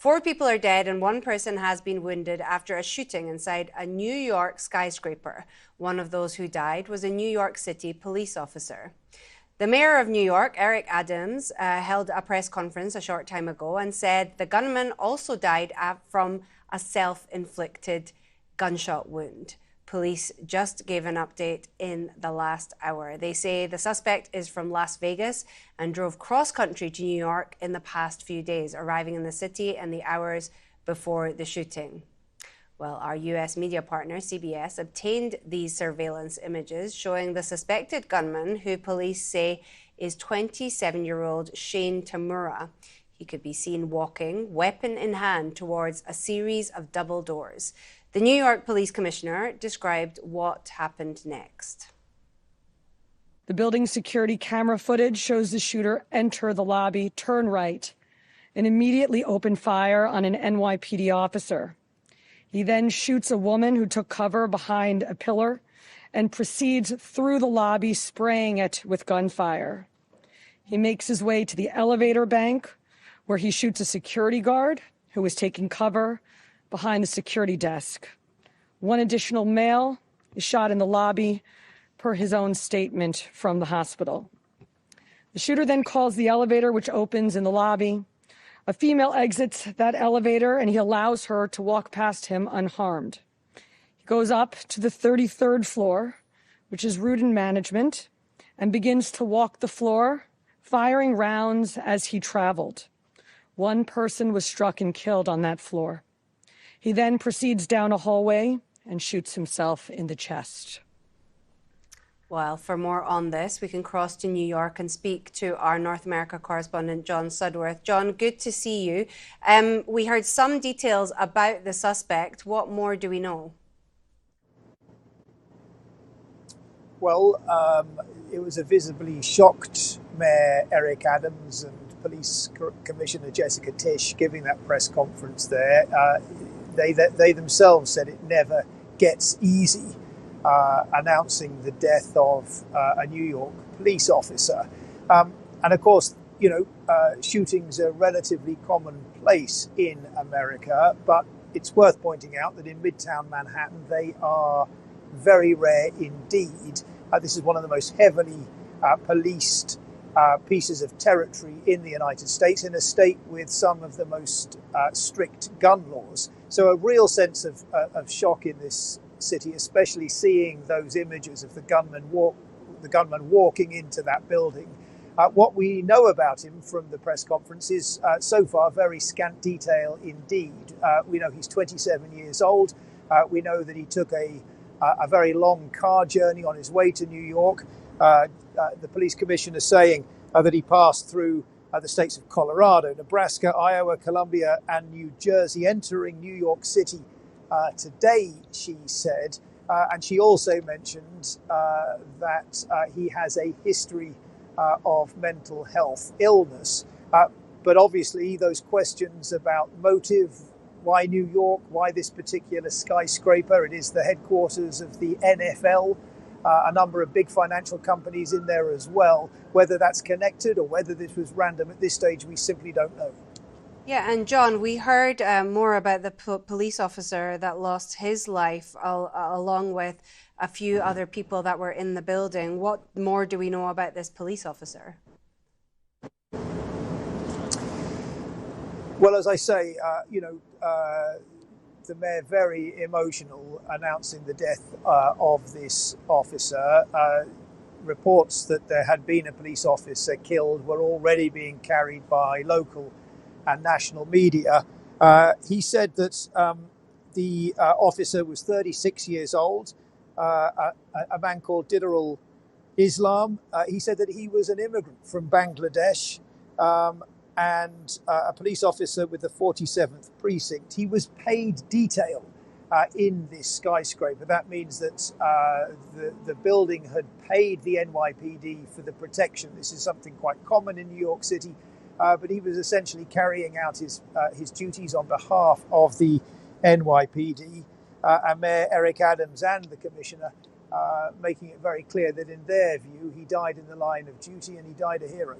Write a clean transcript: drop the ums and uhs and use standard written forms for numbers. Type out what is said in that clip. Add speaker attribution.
Speaker 1: 4 people are dead and 1 person has been wounded after a shooting inside a New York skyscraper. One of those who died was a New York City police officer. The mayor of New York, Eric Adams, held a press conference a short time ago and said the gunman also died from a self-inflicted gunshot wound. Police just gave an update in the last hour. They say the suspect is from Las Vegas and drove cross-country to New York in the past few days, arriving in the city in the hours before the shooting. Well, our US media partner, CBS, obtained these surveillance images showing the suspected gunman, who police say is 27-year-old Shane Tamura. He could be seen walking, weapon in hand, towards a series of double doors. The New York Police Commissioner described what happened next.
Speaker 2: The building's security camera footage shows the shooter enter the lobby, turn right, and immediately open fire on an NYPD officer. He then shoots a woman who took cover behind a pillar and proceeds through the lobby, spraying it with gunfire. He makes his way to the elevator bank, where he shoots a security guard who was taking cover behind the security desk. One additional male is shot in the lobby, per his own statement from the hospital. The shooter then calls the elevator, which opens in the lobby. A female exits that elevator, and he allows her to walk past him unharmed. He goes up to the 33rd floor, which is route and management, and begins to walk the floor, firing rounds as he traveled. 1 person was struck and killed on that floor. He then proceeds down a hallway and shoots himself in the chest.
Speaker 1: Well, for more on this, we can cross to New York and speak to our North America correspondent, John Sudworth. John, good to see you. We heard some details about the suspect. What more do we know?
Speaker 3: Well, it was a visibly shocked Mayor Eric Adams and Police Commissioner Jessica Tisch giving that press conference there. They themselves said it never gets easy announcing the death of a New York police officer. And of course, shootings are relatively commonplace in America, but it's worth pointing out that in Midtown Manhattan, they are very rare indeed. This is one of the most heavily policed pieces of territory in the United States, in a state with some of the most strict gun laws. So a real sense of shock in this city, especially seeing those images of the gunman walking into that building. What we know about him from the press conference is so far very scant detail indeed. We know he's 27 years old. We know that he took a very long car journey on his way to New York. The police commissioner saying that he passed through the states of Colorado, Nebraska, Iowa, Columbia, and New Jersey, entering New York City today, she said. And she also mentioned that he has a history of mental health illness. But obviously, those questions about motive, why New York, why this particular skyscraper? It is the headquarters of the NFL. A number of big financial companies in there as well. Whether that's connected or whether this was random at this stage, we simply don't know.
Speaker 1: Yeah, and John, we heard more about the police officer that lost his life along with a few other people that were in the building. What more do we know about this police officer?
Speaker 3: Well, as I say, the mayor very emotional announcing the death of this officer. Reports that there had been a police officer killed were already being carried by local and national media. He said that the officer was 36 years old, a man called Didarul Islam. He said that he was an immigrant from Bangladesh, and a police officer with the 47th precinct. He was paid detail in this skyscraper. That means that the building had paid the NYPD for the protection. This is something quite common in New York City, but he was essentially carrying out his duties on behalf of the NYPD. And Mayor Eric Adams and the commissioner making it very clear that in their view, he died in the line of duty and he died a hero.